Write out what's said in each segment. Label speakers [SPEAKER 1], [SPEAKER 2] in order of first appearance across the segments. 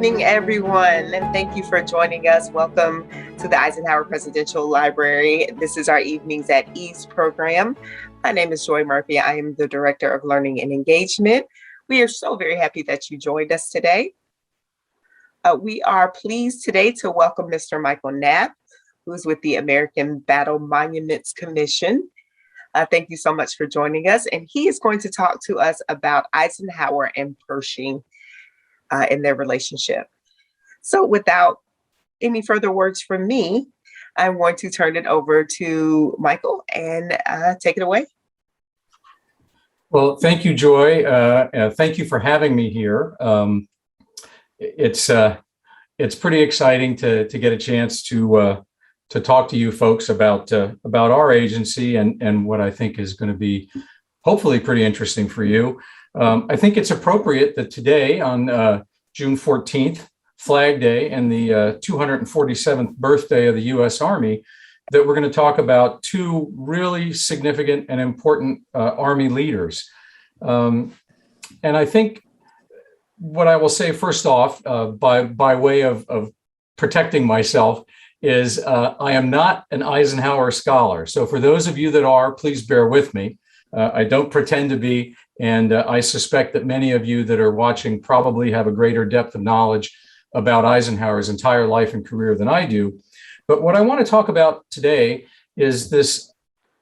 [SPEAKER 1] evening, everyone, and thank you for joining us. Welcome to the Eisenhower Presidential Library. This is our Evenings at Ease program. My name is Joy Murphy. I am the Director of Learning and Engagement. We are so very happy that you joined us today. We are pleased today to welcome Mr. Michael Knapp, who's with the American Battle Monuments Commission. Thank you so much for joining us. And he is going to talk to us about Eisenhower and Pershing in their relationship. So without any further words from me, I'm going to turn it over to Michael and take it away.
[SPEAKER 2] Well, thank you, Joy. Thank you for having me here. It's pretty exciting to get a chance to talk to you folks about our agency and what I think is going to be hopefully pretty interesting for you. I think it's appropriate that today on June 14th, Flag Day, and the 247th birthday of the U.S. Army, that we're going to talk about two really significant and important Army leaders. And I think what I will say first off, by way of protecting myself, is I am not an Eisenhower scholar. So for those of you that are, please bear with me. I don't pretend to be, and I suspect that many of you that are watching probably have a greater depth of knowledge about Eisenhower's entire life and career than I do. But what I want to talk about today is this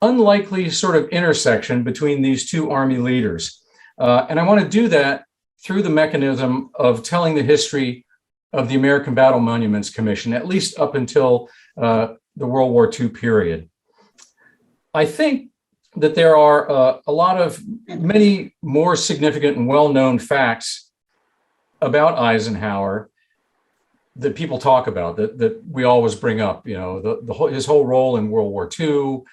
[SPEAKER 2] unlikely sort of intersection between these two Army leaders. And I want to do that through the mechanism of telling the history of the American Battle Monuments Commission, at least up until the World War II period. I think that there are many more significant and well-known facts about Eisenhower that people talk about, that we always bring up. You know, his whole role in World War II,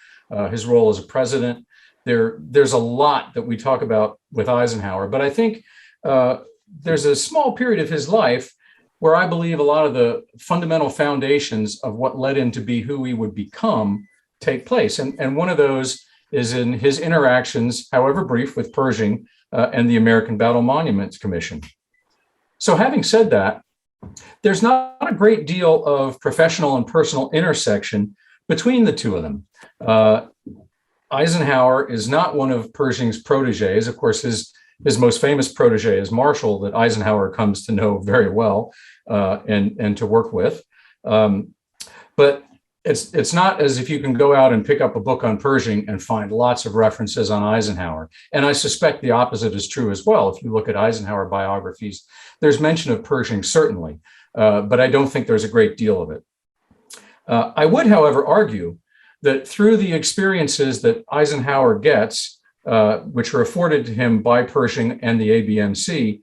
[SPEAKER 2] his role as a president. There's a lot that we talk about with Eisenhower, but I think there's a small period of his life where I believe a lot of the fundamental foundations of what led him to be who he would become take place. And one of those is in his interactions, however brief, with Pershing and the American Battle Monuments Commission. So having said that, there's not a great deal of professional and personal intersection between the two of them. Eisenhower is not one of Pershing's proteges. Of course, his most famous protege is Marshall, that Eisenhower comes to know very well and to work with. But it's not as if you can go out and pick up a book on Pershing and find lots of references on Eisenhower. And I suspect the opposite is true as well. If you look at Eisenhower biographies, there's mention of Pershing, certainly, but I don't think there's a great deal of it. I would, however, argue that through the experiences that Eisenhower gets, which are afforded to him by Pershing and the ABMC,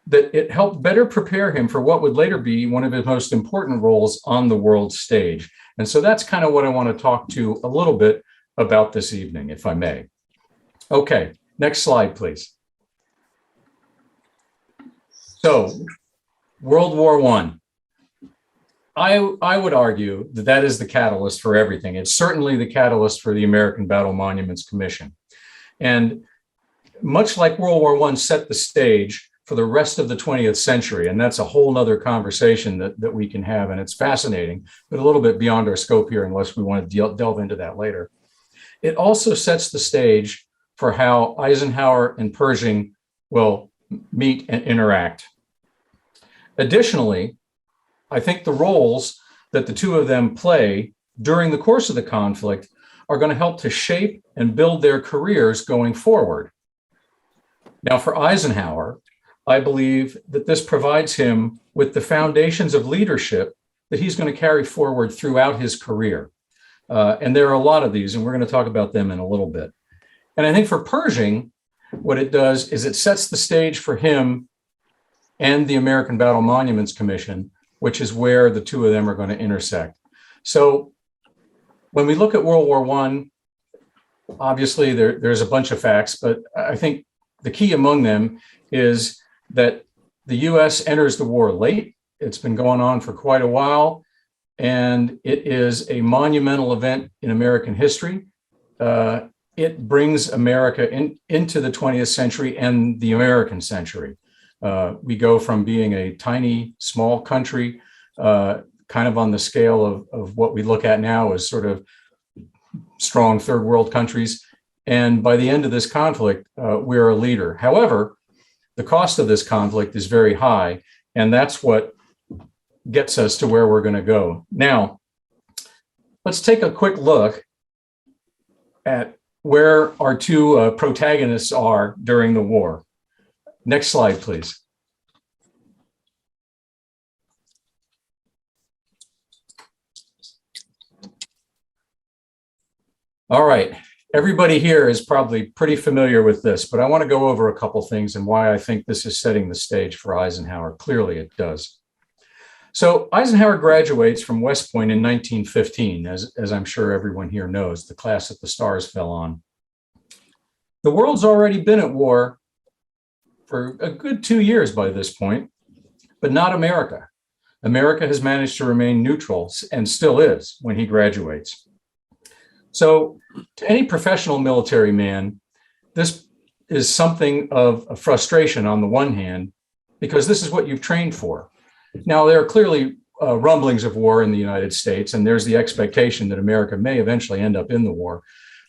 [SPEAKER 2] that it helped better prepare him for what would later be one of his most important roles on the world stage. And so that's kind of what I want to talk to a little bit about this evening, if I may. Okay, next slide, please. So, World War I. I would argue that that is the catalyst for everything. It's certainly the catalyst for the American Battle Monuments Commission. And much like World War I set the stage for the rest of the 20th century, and that's a whole nother conversation that we can have, and it's fascinating, but a little bit beyond our scope here, unless we want to delve into that later. It also sets the stage for how Eisenhower and Pershing will meet and interact. Additionally, I think the roles that the two of them play during the course of the conflict are going to help to shape and build their careers going forward. Now, for Eisenhower, I believe that this provides him with the foundations of leadership that he's going to carry forward throughout his career. And there are a lot of these, and we're going to talk about them in a little bit. And I think for Pershing, what it does is it sets the stage for him and the American Battle Monuments Commission, which is where the two of them are going to intersect. So when we look at World War I, obviously there's a bunch of facts, but I think the key among them is that the U.S. enters the war late. It's been going on for quite a while, and it is a monumental event in American history. It brings America into the 20th century and the American century. We go from being a tiny, small country, kind of on the scale of what we look at now as sort of strong third world countries. And by the end of this conflict, we're a leader. However, the cost of this conflict is very high, and that's what gets us to where we're going to go. Now, let's take a quick look at where our two protagonists are during the war. Next slide, please. All right, everybody here is probably pretty familiar with this, but I want to go over a couple things and why I think this is setting the stage for Eisenhower. Clearly it does. So Eisenhower graduates from West Point in 1915, as I'm sure everyone here knows, the class that the stars fell on. The world's already been at war for a good 2 years by this point, but not America. America has managed to remain neutral and still is when he graduates. So to any professional military man, this is something of a frustration on the one hand, because this is what you've trained for. Now, there are clearly rumblings of war in the United States, and there's the expectation that America may eventually end up in the war.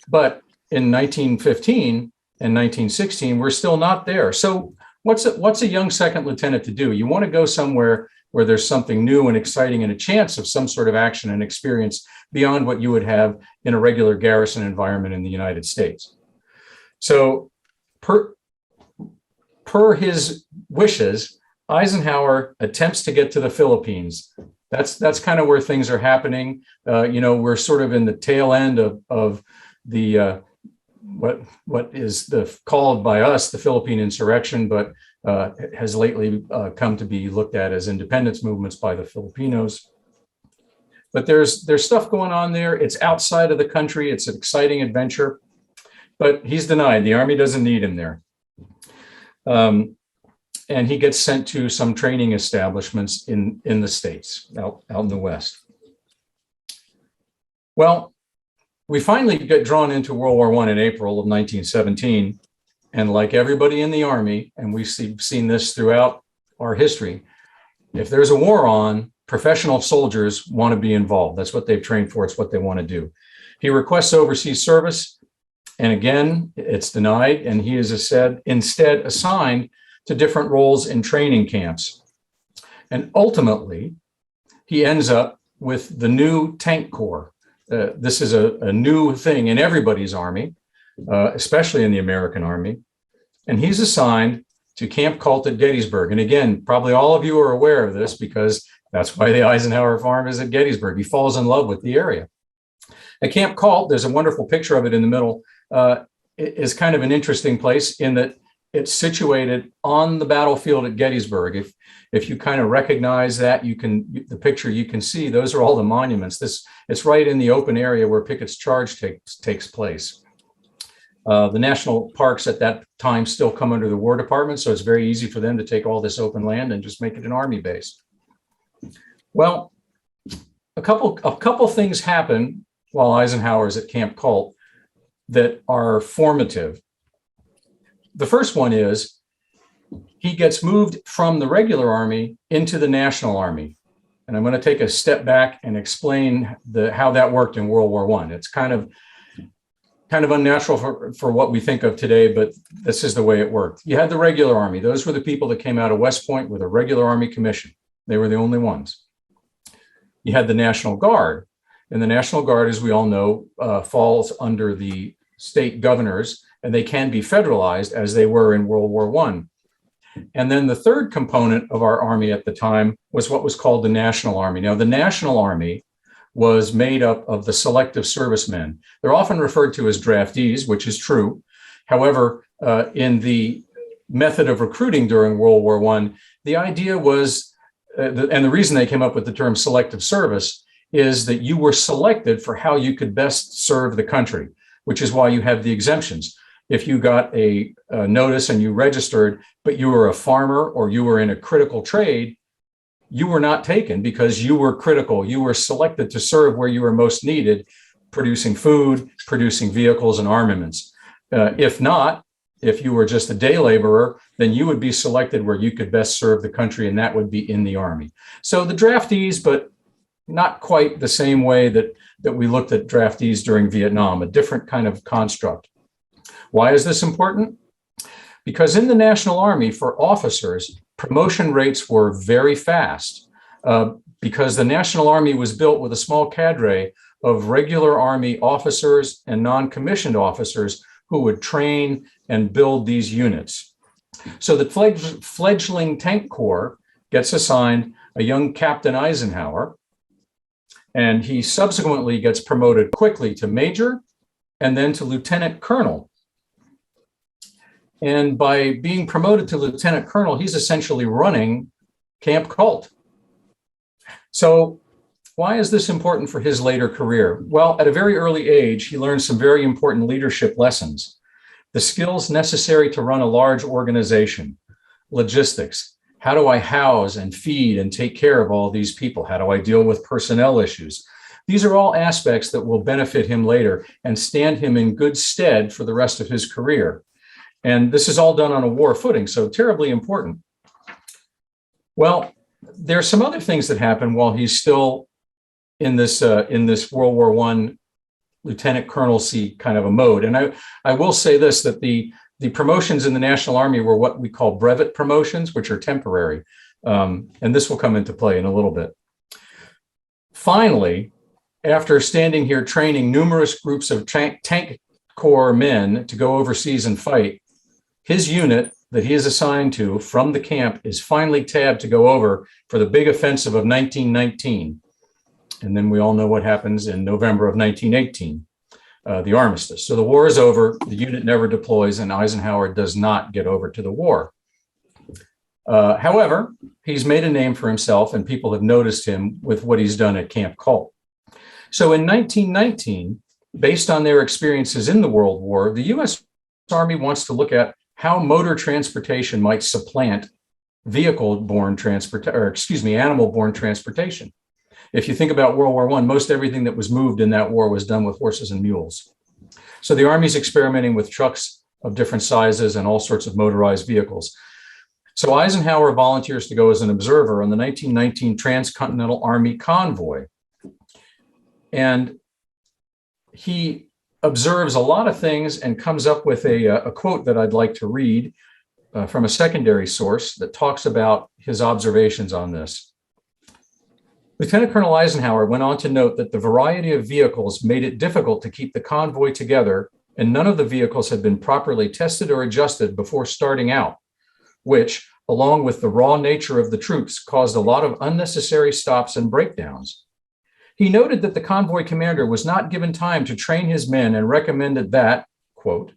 [SPEAKER 2] But in 1915 and 1916, we're still not there. So what's a young second lieutenant to do? You want to go somewhere where there's something new and exciting and a chance of some sort of action and experience beyond what you would have in a regular garrison environment in the United States. So per his wishes, Eisenhower attempts to get to the Philippines. That's kind of where things are happening. We're sort of in the tail end of the what is called by us the Philippine insurrection, but has lately come to be looked at as independence movements by the Filipinos. But there's stuff going on there. It's outside of the country. It's an exciting adventure, but he's denied. The Army doesn't need him there. And he gets sent to some training establishments in the States, out in the West. Well, we finally get drawn into World War I in April of 1917. And like everybody in the Army, and we've seen this throughout our history, if there's a war on, professional soldiers want to be involved. That's what they've trained for. It's what they want to do. He requests overseas service, and again, it's denied, and he is instead assigned to different roles in training camps. And ultimately, he ends up with the new Tank Corps. This is a new thing in everybody's Army, especially in the American Army. And he's assigned to Camp Colt at Gettysburg. And again, probably all of you are aware of this because that's why the Eisenhower farm is at Gettysburg. He falls in love with the area. At Camp Colt, there's a wonderful picture of it in the middle. It is kind of an interesting place in that it's situated on the battlefield at Gettysburg. If you kind of recognize that, the picture you can see, those are all the monuments. It's right in the open area where Pickett's charge takes place. The national parks at that time still come under the War Department, so it's very easy for them to take all this open land and just make it an Army base. Well, a couple things happen while Eisenhower's at Camp Colt that are formative. The first one is he gets moved from the regular Army into the National Army. And I'm going to take a step back and explain how that worked in World War I. It's kind of unnatural for what we think of today, but this is the way it worked. You had the regular Army. Those were the people that came out of West Point with a regular Army commission. They were the only ones. You had the National Guard. And the National Guard, as we all know, falls under the state governors, and they can be federalized as they were in World War I. And then the third component of our Army at the time was what was called the National Army. Now, the National Army was made up of the selective servicemen. They're often referred to as draftees, which is true. However, in the method of recruiting during World War I, the idea was, and the reason they came up with the term selective service, is that you were selected for how you could best serve the country, which is why you have the exemptions. If you got a notice and you registered, but you were a farmer or you were in a critical trade, you were not taken because you were critical. You were selected to serve where you were most needed, producing food, producing vehicles and armaments. If not, if you were just a day laborer, then you would be selected where you could best serve the country, and that would be in the Army. So the draftees, but not quite the same way that we looked at draftees during Vietnam, a different kind of construct. Why is this important? Because in the National Army, for officers, promotion rates were very fast, because the National Army was built with a small cadre of regular Army officers and non-commissioned officers who would train and build these units. So the fledgling tank corps gets assigned a young Captain Eisenhower, and he subsequently gets promoted quickly to major and then to lieutenant colonel. And by being promoted to lieutenant colonel, he's essentially running Camp Colt. So why is this important for his later career? Well, at a very early age, he learned some very important leadership lessons. The skills necessary to run a large organization, logistics. How do I house and feed and take care of all these people? How do I deal with personnel issues? These are all aspects that will benefit him later and stand him in good stead for the rest of his career. And this is all done on a war footing, so terribly important. Well, there are some other things that happen while he's still in this World War I lieutenant colonelcy kind of a mode. And I will say this, that the promotions in the National Army were what we call brevet promotions, which are temporary. And this will come into play in a little bit. Finally, after standing here training numerous groups of tank corps men to go overseas and fight, his unit that he is assigned to from the camp is finally tabbed to go over for the big offensive of 1919. And then we all know what happens in November of 1918, the armistice. So the war is over, the unit never deploys, and Eisenhower does not get over to the war. However, he's made a name for himself, and people have noticed him with what he's done at Camp Colt. So in 1919, based on their experiences in the World War, the U.S. Army wants to look at how motor transportation might supplant animal-borne transportation. If you think about World War I, most everything that was moved in that war was done with horses and mules. So the Army's experimenting with trucks of different sizes and all sorts of motorized vehicles. So Eisenhower volunteers to go as an observer on the 1919 Transcontinental Army convoy. And he observes a lot of things and comes up with a quote that I'd like to read from a secondary source that talks about his observations on this. Lieutenant Colonel Eisenhower went on to note that the variety of vehicles made it difficult to keep the convoy together, and none of the vehicles had been properly tested or adjusted before starting out, which, along with the raw nature of the troops, caused a lot of unnecessary stops and breakdowns. He noted that the convoy commander was not given time to train his men and recommended that, quote,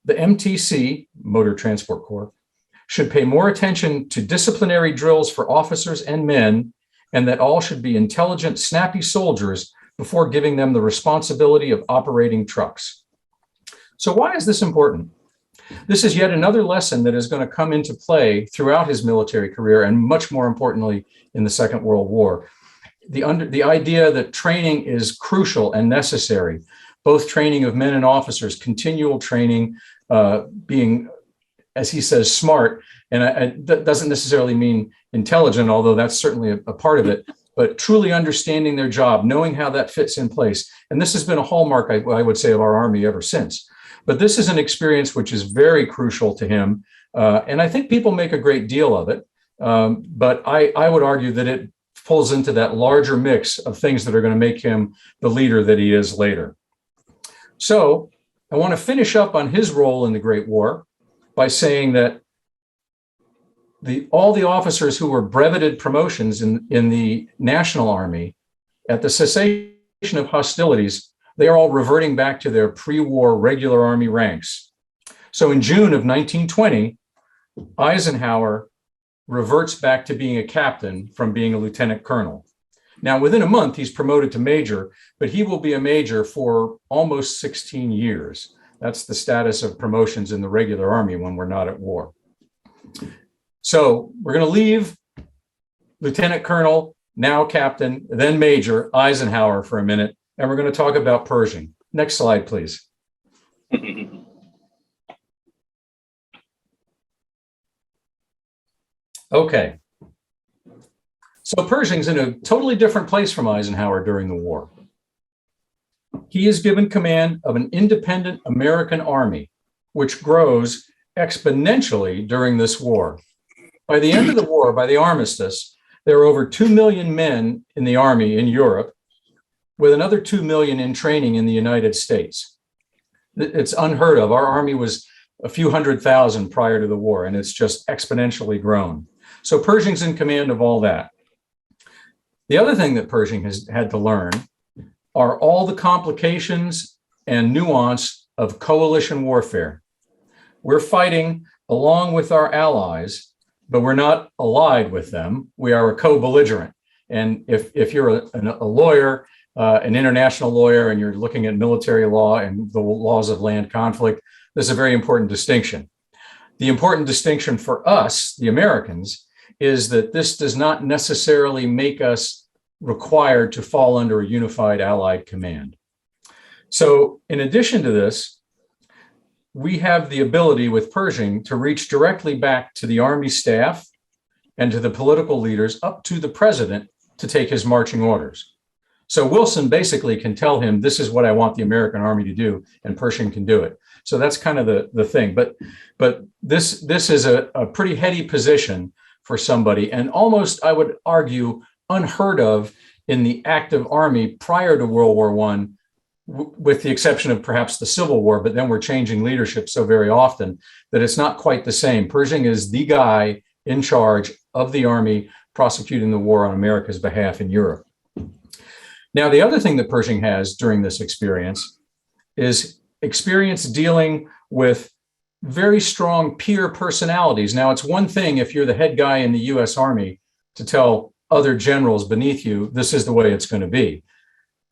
[SPEAKER 2] the MTC, Motor Transport Corps, should pay more attention to disciplinary drills for officers and men, and that all should be intelligent, snappy soldiers before giving them the responsibility of operating trucks. So why is this important? This is yet another lesson that is going to come into play throughout his military career, and much more importantly, in the Second World War. The idea that training is crucial and necessary, both training of men and officers, continual training, being, as he says, smart, and that doesn't necessarily mean intelligent, although that's certainly a part of it, but truly understanding their job, knowing how that fits in place. And this has been a hallmark, I would say, of our Army ever since. But this is an experience which is very crucial to him. And I think people make a great deal of it. But I would argue that it pulls into that larger mix of things that are going to make him the leader that he is later. So I want to finish up on his role in the Great War by saying that all the officers who were breveted promotions in the National Army at the cessation of hostilities, they are all reverting back to their pre-war regular Army ranks. So in June of 1920, Eisenhower reverts back to being a captain from being a lieutenant colonel. Now, within a month, he's promoted to major, but he will be a major for almost 16 years. That's the status of promotions in the regular Army when we're not at war. So we're going to leave Lieutenant Colonel, now Captain, then Major Eisenhower for a minute, and we're going to talk about Pershing. Next slide, please. Okay. So Pershing's in a totally different place from Eisenhower during the war. He is given command of an independent American army, which grows exponentially during this war. By the end of the war, by the armistice, there were over 2 million men in the army in Europe, with another 2 million in training in the United States. It's unheard of. Our army was a few 100,000 prior to the war, and it's just exponentially grown. So Pershing's in command of all that. The other thing that Pershing has had to learn are all the complications and nuance of coalition warfare. We're fighting along with our allies, but we're not allied with them. We are a co-belligerent. And if you're a lawyer, an international lawyer, and you're looking at military law and the laws of land conflict, this is a very important distinction. The important distinction for us, the Americans, is that this does not necessarily make us required to fall under a unified allied command. So in addition to this, we have the ability with Pershing to reach directly back to the Army staff and to the political leaders up to the president to take his marching orders. So Wilson basically can tell him, this is what I want the American Army to do, and Pershing can do it. So that's kind of the thing. But this is a pretty heady position for somebody, and almost, I would argue, unheard of in the active army prior to World War I, with the exception of perhaps the Civil War, but then we're changing leadership so very often that it's not quite the same. Pershing is the guy in charge of the army prosecuting the war on America's behalf in Europe. Now, the other thing that Pershing has during this experience is experience dealing with very strong peer personalities. Now, it's one thing if you're the head guy in the US Army to tell other generals beneath you, this is the way it's going to be.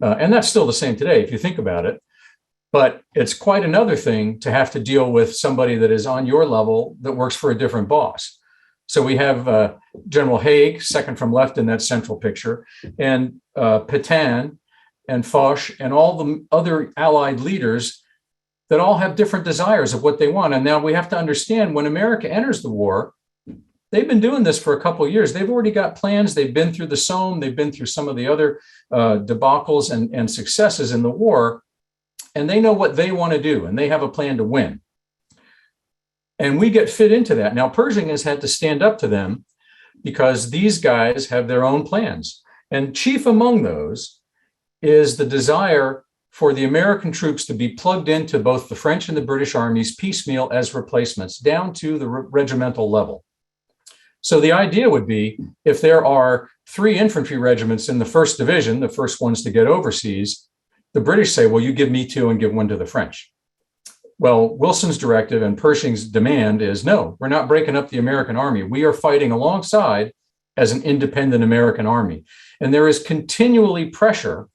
[SPEAKER 2] And that's still the same today, if you think about it. But it's quite another thing to have to deal with somebody that is on your level that works for a different boss. So we have General Haig, second from left in that central picture, and Pétain and Foch and all the other Allied leaders that all have different desires of what they want. And now we have to understand, when America enters the war, they've been doing this for a couple of years. They've already got plans. They've been through the Somme. They've been through some of the other debacles and successes in the war. And they know what they want to do, and they have a plan to win. And we get fit into that. Now, Pershing has had to stand up to them because these guys have their own plans. And chief among those is the desire for the American troops to be plugged into both the French and the British armies piecemeal as replacements down to the regimental level. So the idea would be, if there are 3 infantry regiments in the 1st Division, the first ones to get overseas, the British say, well, you give me 2 and give 1 to the French. Well, Wilson's directive and Pershing's demand is, no, we're not breaking up the American army. We are fighting alongside as an independent American army. And there is continually pressure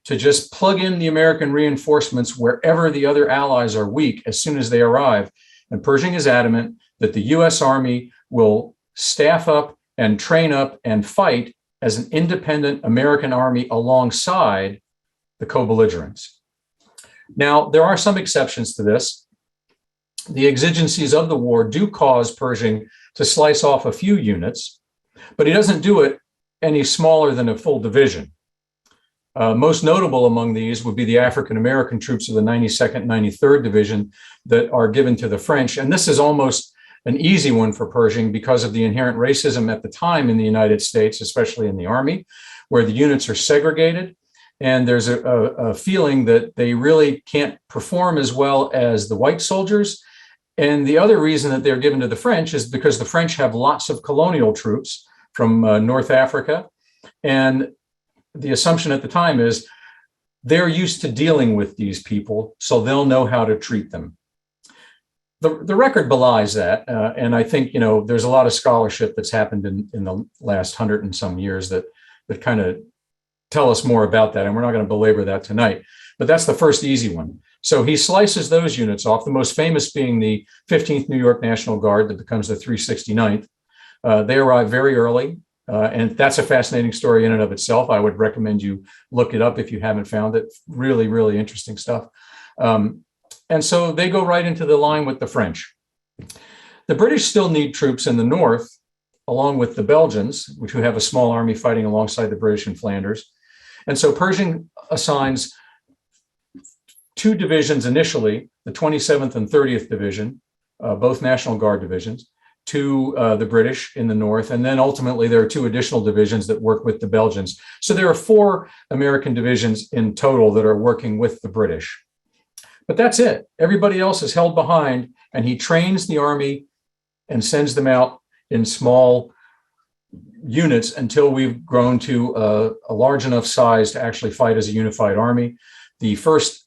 [SPEAKER 2] to just plug in the American reinforcements wherever the other allies are weak as soon as they arrive. And Pershing is adamant that the US Army will staff up and train up and fight as an independent American army alongside the co-belligerents. Now, there are some exceptions to this. The exigencies of the war do cause Pershing to slice off a few units, but he doesn't do it any smaller than a full division. Most notable among these would be the African-American troops of the 92nd, 93rd Division that are given to the French. And this is almost an easy one for Pershing because of the inherent racism at the time in the United States, especially in the Army, where the units are segregated. And there's a feeling that they really can't perform as well as the white soldiers. And the other reason that they're given to the French is because the French have lots of colonial troops from North Africa. And the assumption at the time is they're used to dealing with these people, so they'll know how to treat them. The record belies that. And I think, there's a lot of scholarship that's happened in the last 100 and some years that kind of tell us more about that. And we're not going to belabor that tonight, but that's the first easy one. So he slices those units off, the most famous being the 15th New York National Guard that becomes the 369th. They arrive very early. And that's a fascinating story in and of itself. I would recommend you look it up if you haven't found it. Really, really interesting stuff. And so they go right into the line with the French. The British still need troops in the north along with the Belgians, which who have a small army fighting alongside the British in Flanders. And so Pershing assigns 2 divisions initially, the 27th and 30th Division, both National Guard divisions, to the British in the north. And then ultimately there are 2 additional divisions that work with the Belgians. So there are 4 American divisions in total that are working with the British. But that's it. Everybody else is held behind, and he trains the army and sends them out in small units until we've grown to a large enough size to actually fight as a unified army. The first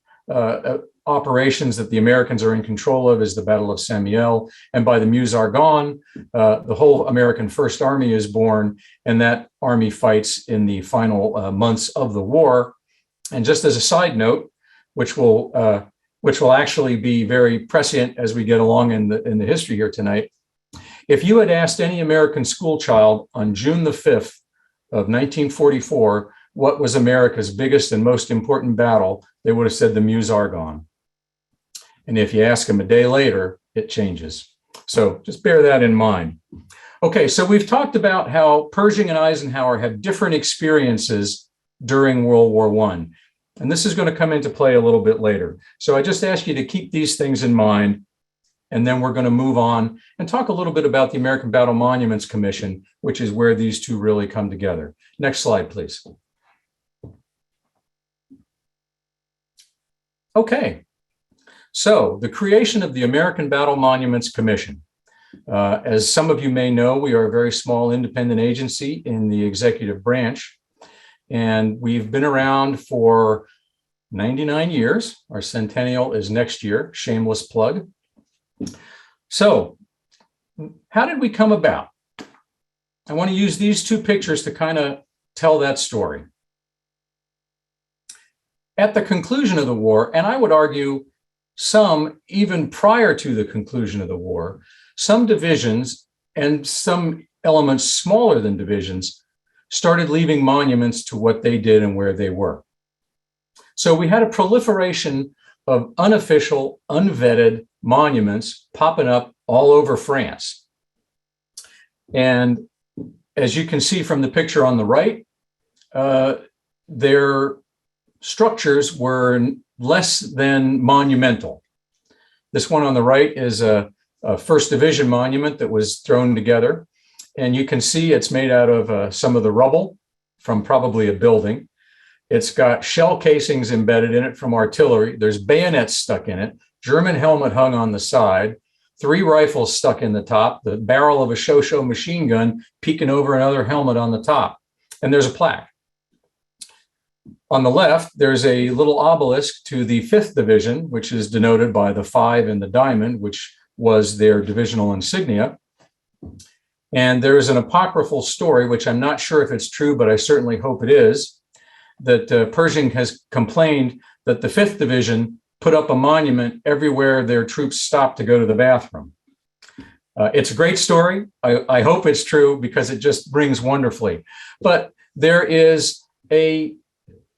[SPEAKER 2] operations that the Americans are in control of is the Battle of Saint-Mihiel, and by the Meuse-Argonne, the whole American First Army is born, and that army fights in the final months of the war. And just as a side note, which will actually be very prescient as we get along in the history here tonight, if you had asked any American school child on June the 5th of 1944 what was America's biggest and most important battle, they would have said the Meuse-Argonne. And if you ask them a day later, it changes. So just bear that in mind. Okay, so we've talked about how Pershing and Eisenhower had different experiences during World War I. And this is going to come into play a little bit later. So I just ask you to keep these things in mind, and then we're going to move on and talk a little bit about the American Battle Monuments Commission, which is where these 2 really come together. Next slide, please. Okay, so the creation of the American Battle Monuments Commission. As some of you may know, we are a very small independent agency in the executive branch, and we've been around for 99 years. Our centennial is next year, shameless plug. So how did we come about? I want to use these 2 pictures to kind of tell that story. At the conclusion of the war, and I would argue some even prior to the conclusion of the war, some divisions and some elements smaller than divisions started leaving monuments to what they did and where they were. So we had a proliferation of unofficial, unvetted monuments popping up all over France. And as you can see from the picture on the right, their structures were less than monumental. This one on the right is a First Division monument that was thrown together. And you can see it's made out of some of the rubble from probably a building. It's got shell casings embedded in it from artillery. There's bayonets stuck in it, German helmet hung on the side, 3 rifles stuck in the top, the barrel of a Shosho machine gun peeking over another helmet on the top. And there's a plaque. On the left, there's a little obelisk to the 5th Division, which is denoted by the 5 and the diamond, which was their divisional insignia. And there is an apocryphal story, which I'm not sure if it's true, but I certainly hope it is, that Pershing has complained that the 5th Division put up a monument everywhere their troops stopped to go to the bathroom. It's a great story. I hope it's true because it just rings wonderfully. But there is a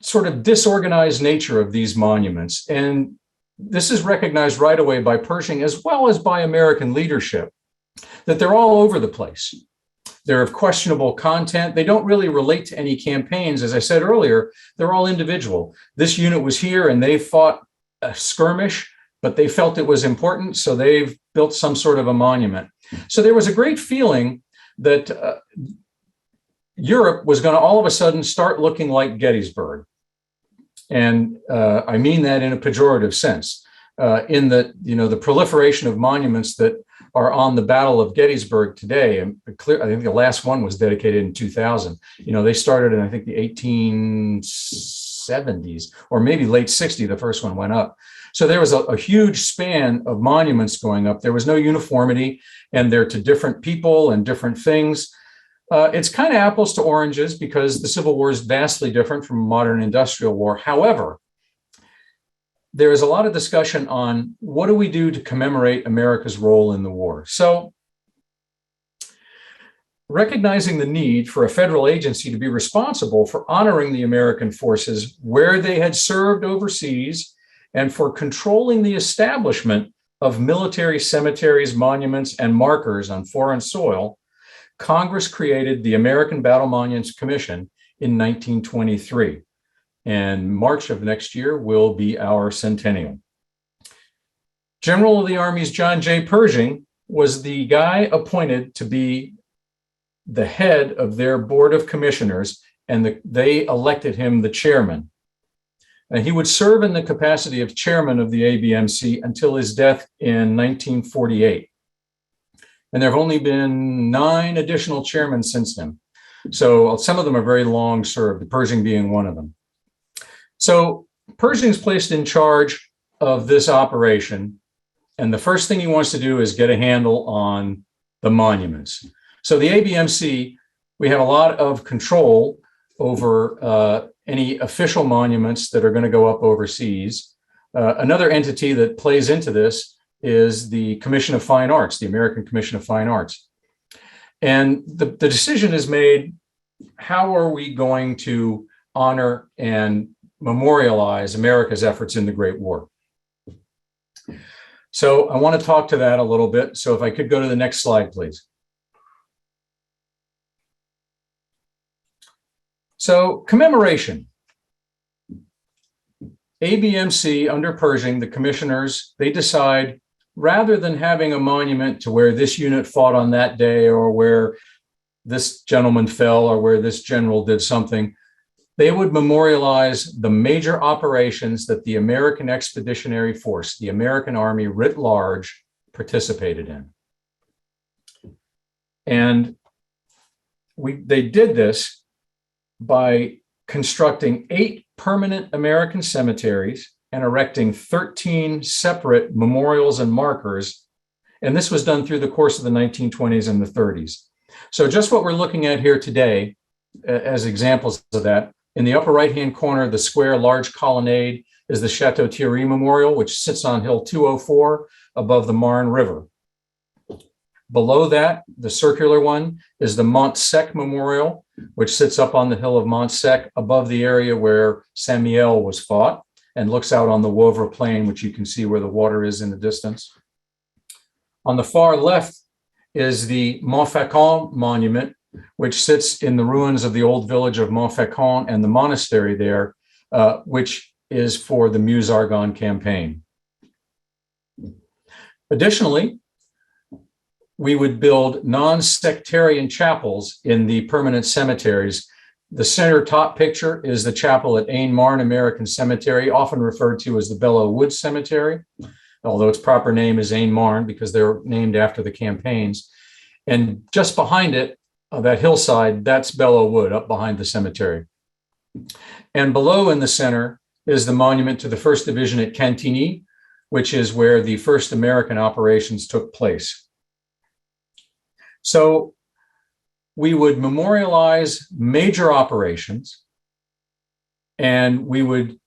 [SPEAKER 2] sort of disorganized nature of these monuments. And this is recognized right away by Pershing as well as by American leadership, that they're all over the place. They're of questionable content. They don't really relate to any campaigns. As I said earlier, they're all individual. This unit was here and they fought a skirmish, but they felt it was important, so they've built some sort of a monument. So there was a great feeling that Europe was going to all of a sudden start looking like Gettysburg. And I mean that in a pejorative sense, in that, you know, the proliferation of monuments that are on the Battle of Gettysburg today. And I think the last one was dedicated in 2000. You know, they started in, I think, the 1870s or maybe late 60s, the first one went up. So there was a huge span of monuments going up. There was no uniformity, and they're to different people and different things. It's kind of apples to oranges because the Civil War is vastly different from modern industrial war. However, there is a lot of discussion on what do we do to commemorate America's role in the war. So recognizing the need for a federal agency to be responsible for honoring the American forces where they had served overseas and for controlling the establishment of military cemeteries, monuments, and markers on foreign soil, Congress created the American Battle Monuments Commission in 1923. And March of next year will be our centennial. General of the Army's John J. Pershing was the guy appointed to be the head of their board of commissioners, and they elected him the chairman. And he would serve in the capacity of chairman of the ABMC until his death in 1948. And there have only been 9 additional chairmen since then. So some of them are very long served, Pershing being one of them. So Pershing's placed in charge of this operation, and the first thing he wants to do is get a handle on the monuments. So the ABMC, we have a lot of control over any official monuments that are going to go up overseas. Another entity that plays into this is the Commission of Fine Arts, the American Commission of Fine Arts. And the decision is made, how are we going to honor and memorialize America's efforts in the Great War? So I want to talk to that a little bit. So if I could go to the next slide, please. So commemoration. ABMC under Pershing, the commissioners, they decide rather than having a monument to where this unit fought on that day or where this gentleman fell or where this general did something, they would memorialize the major operations that the American Expeditionary Force, the American Army writ large, participated in. And they did this by constructing 8 permanent American cemeteries and erecting 13 separate memorials and markers. And this was done through the course of the 1920s and the 30s. So just what we're looking at here today as examples of that, in the upper right-hand corner, the square large colonnade is the Chateau Thierry Memorial, which sits on Hill 204 above the Marne River. Below that, the circular one is the Montsec Memorial, which sits up on the hill of Montsec above the area where Saint-Mihiel was fought and looks out on the Woevre Plain, which you can see where the water is in the distance. On the far left is the Montfaucon Monument, which sits in the ruins of the old village of Montfaucon and the monastery there, which is for the Meuse-Argonne campaign. Additionally, we would build non-sectarian chapels in the permanent cemeteries. The center top picture is the chapel at Aisne-Marne American Cemetery, often referred to as the Belleau Wood Cemetery, although its proper name is Aisne-Marne because they're named after the campaigns. And just behind it, that hillside, that's Belleau Wood up behind the cemetery. And below in the center is the monument to the 1st Division at Cantigny, which is where the first American operations took place. So we would memorialize major operations, and we would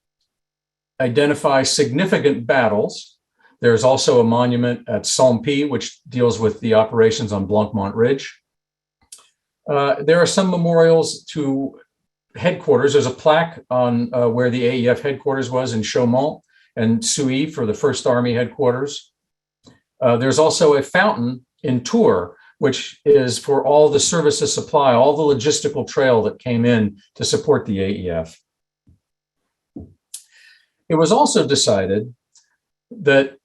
[SPEAKER 2] identify significant battles. There's also a monument at Saint-Pie, which deals with the operations on Blancmont Ridge. There are some memorials to headquarters. There's a plaque on where the AEF headquarters was in Chaumont and Souilly for the 1st Army headquarters. There's also a fountain in Tours, which is for all the services supply, all the logistical trail that came in to support the AEF. It was also decided that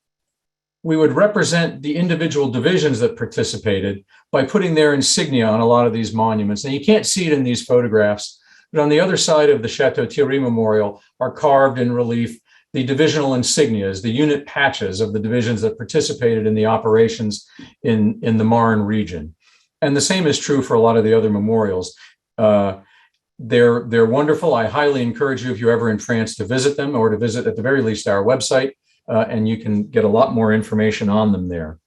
[SPEAKER 2] we would represent the individual divisions that participated by putting their insignia on a lot of these monuments. And you can't see it in these photographs, but on the other side of the Chateau Thierry Memorial are carved in relief the divisional insignias, the unit patches of the divisions that participated in the operations in the Marne region. And the same is true for a lot of the other memorials. They're wonderful. I highly encourage you, if you're ever in France, to visit them or to visit at the very least our website, and you can get a lot more information on them there.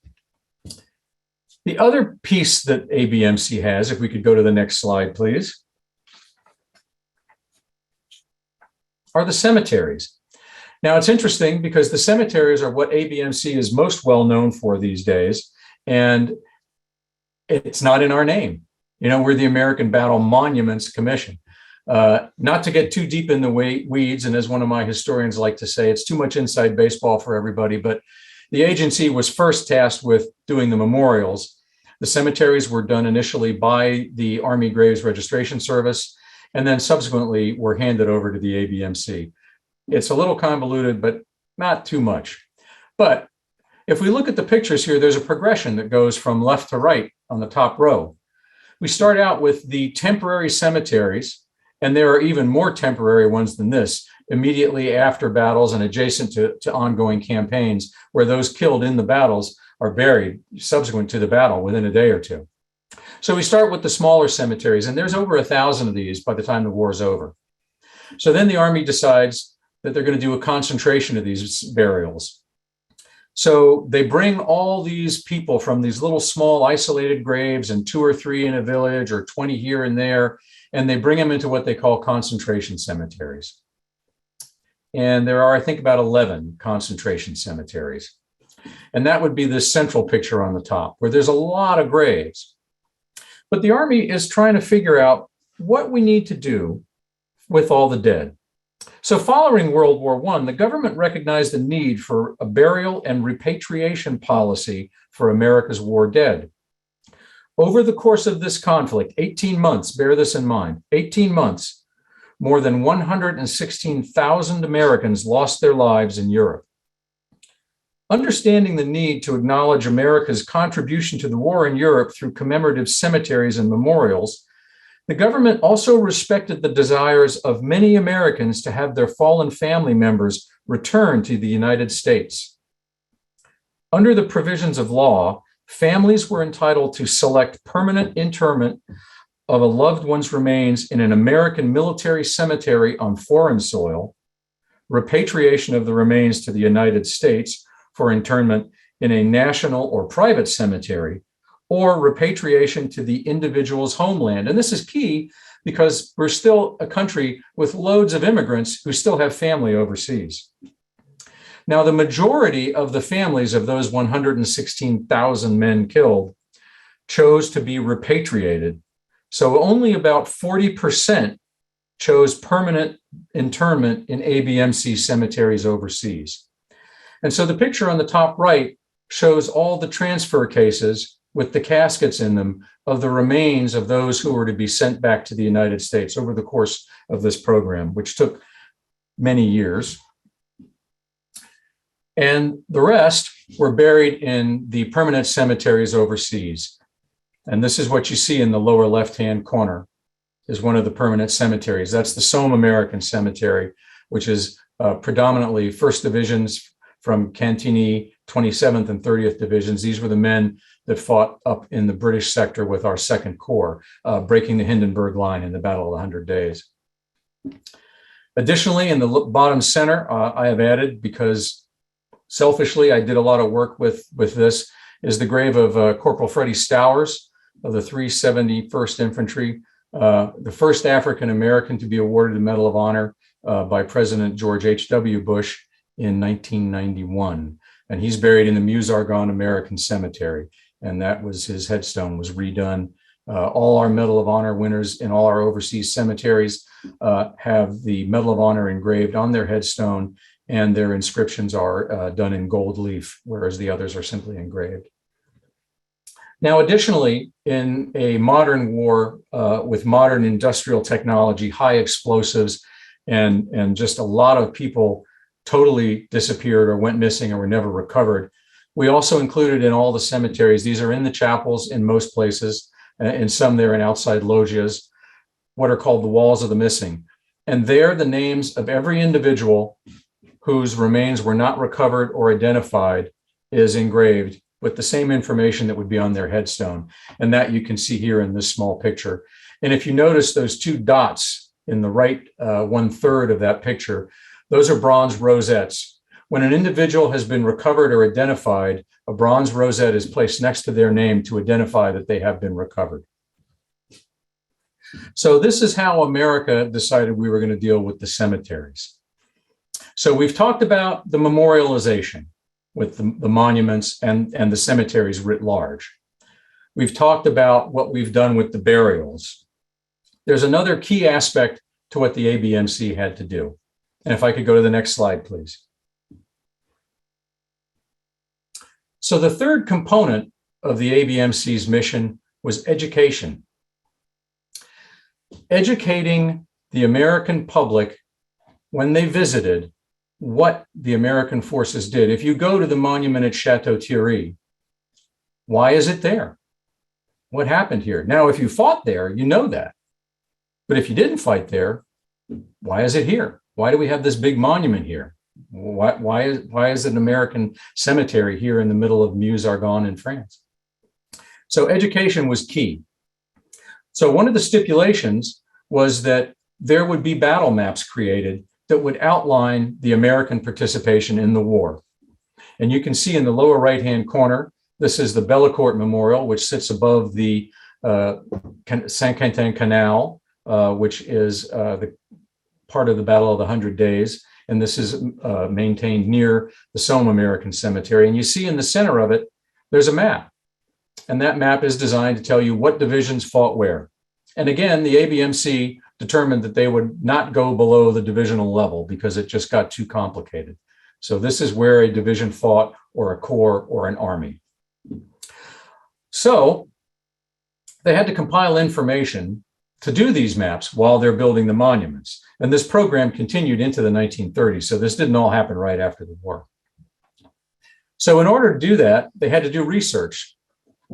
[SPEAKER 2] The other piece that ABMC has, if we could go to the next slide, please, are the cemeteries. Now, it's interesting because the cemeteries are what ABMC is most well known for these days, and it's not in our name. You know, we're the American Battle Monuments Commission. Not to get too deep in the weeds, and as one of my historians like to say, it's too much inside baseball for everybody, but the agency was first tasked with doing the memorials. The cemeteries were done initially by the Army Graves Registration Service, and then subsequently were handed over to the ABMC. It's a little convoluted, but not too much. But if we look at the pictures here, there's a progression that goes from left to right on the top row. We start out with the temporary cemeteries, and there are even more temporary ones than this, immediately after battles and adjacent to ongoing campaigns, where those killed in the battles are buried subsequent to the battle within a day or two. So we start with the smaller cemeteries, and there's over 1,000 of these by the time the war is over. So then the Army decides that they're going to do a concentration of these burials. So they bring all these people from these little small isolated graves, and 2 or 3 in a village or 20 here and there, and they bring them into what they call concentration cemeteries. And there are, I think, about 11 concentration cemeteries. And that would be this central picture on the top, where there's a lot of graves. But the Army is trying to figure out what we need to do with all the dead. So following World War I, the government recognized the need for a burial and repatriation policy for America's war dead. Over the course of this conflict, 18 months, bear this in mind, 18 months, more than 116,000 Americans lost their lives in Europe. Understanding the need to acknowledge America's contribution to the war in Europe through commemorative cemeteries and memorials, the government also respected the desires of many Americans to have their fallen family members returned to the United States. Under the provisions of law, families were entitled to select permanent interment of a loved one's remains in an American military cemetery on foreign soil, repatriation of the remains to the United States for internment in a national or private cemetery, or repatriation to the individual's homeland. And this is key because we're still a country with loads of immigrants who still have family overseas. Now, the majority of the families of those 116,000 men killed chose to be repatriated. So only about 40% chose permanent internment in ABMC cemeteries overseas. And so the picture on the top right shows all the transfer cases with the caskets in them of the remains of those who were to be sent back to the United States over the course of this program, which took many years. And the rest were buried in the permanent cemeteries overseas. And this is what you see in the lower left-hand corner, is one of the permanent cemeteries. That's the Somme American Cemetery, which is predominantly 1st Divisions from Cantigny, 27th and 30th Divisions. These were the men that fought up in the British sector with our 2nd Corps, breaking the Hindenburg Line in the Battle of the 100 Days. Additionally, in the bottom center, I have added, because selfishly I did a lot of work with this, is the grave of Corporal Freddie Stowers of the 371st Infantry, the first African-American to be awarded the Medal of Honor by President George H.W. Bush in 1991. And he's buried in the Meuse-Argonne American Cemetery. And that was his headstone was redone. All our Medal of Honor winners in all our overseas cemeteries have the Medal of Honor engraved on their headstone, and their inscriptions are done in gold leaf, whereas the others are simply engraved. Now, additionally, in a modern war with modern industrial technology, high explosives, and just a lot of people totally disappeared or went missing or were never recovered, we also included in all the cemeteries, these are in the chapels in most places, and some they're in outside loggias, what are called the walls of the missing. And there the names of every individual whose remains were not recovered or identified is engraved with the same information that would be on their headstone. And that you can see here in this small picture. And if you notice those 2 dots in the right 1/3 of that picture, those are bronze rosettes. When an individual has been recovered or identified, a bronze rosette is placed next to their name to identify that they have been recovered. So this is how America decided we were going to deal with the cemeteries. So we've talked about the memorialization with the monuments and the cemeteries writ large. We've talked about what we've done with the burials. There's another key aspect to what the ABMC had to do. And if I could go to the next slide, please. So the third component of the ABMC's mission was education. Educating the American public when they visited what the American forces did. If you go to the monument at Chateau Thierry, why is it there? What happened here? Now, if you fought there, you know that. But if you didn't fight there, why is it here? Why do we have this big monument here? Why is an American cemetery here in the middle of Meuse-Argonne in France? So education was key. So one of the stipulations was that there would be battle maps created that would outline the American participation in the war. And you can see in the lower right-hand corner, this is the Bellacourt Memorial, which sits above the Saint-Quentin Canal, which is the part of the Battle of the 100 Days. And this is maintained near the Somme American Cemetery. And you see in the center of it, there's a map. And that map is designed to tell you what divisions fought where. And again, the ABMC determined that they would not go below the divisional level because it just got too complicated. So this is where a division fought, or a corps, or an army. So they had to compile information to do these maps while they're building the monuments. And this program continued into the 1930s. So this didn't all happen right after the war. So in order to do that, they had to do research.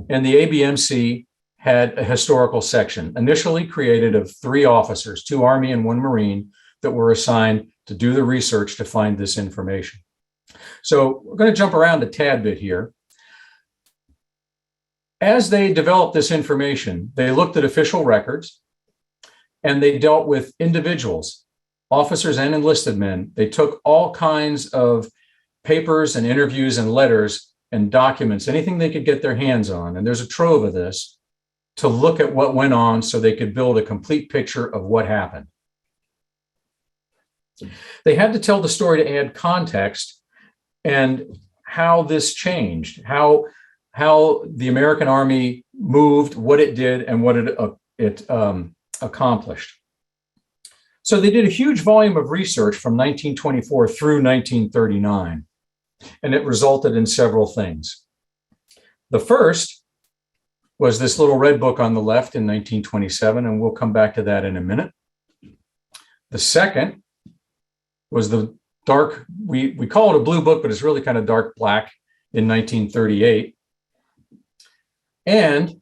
[SPEAKER 2] And the ABMC had a historical section, initially created of 3 officers, 2 Army and 1 Marine, that were assigned to do the research to find this information. So we're going to jump around a tad bit here. As they developed this information, they looked at official records, and they dealt with individuals, officers and enlisted men. They took all kinds of papers and interviews and letters and documents, anything they could get their hands on, and there's a trove of this, to look at what went on so they could build a complete picture of what happened. They had to tell the story to add context and how this changed, how the American Army moved, what it did, and what it accomplished. So they did a huge volume of research from 1924 through 1939, and it resulted in several things. The first was this little red book on the left in 1927, and we'll come back to that in a minute. The second was the dark, we call it a blue book, but it's really kind of dark black, in 1938. And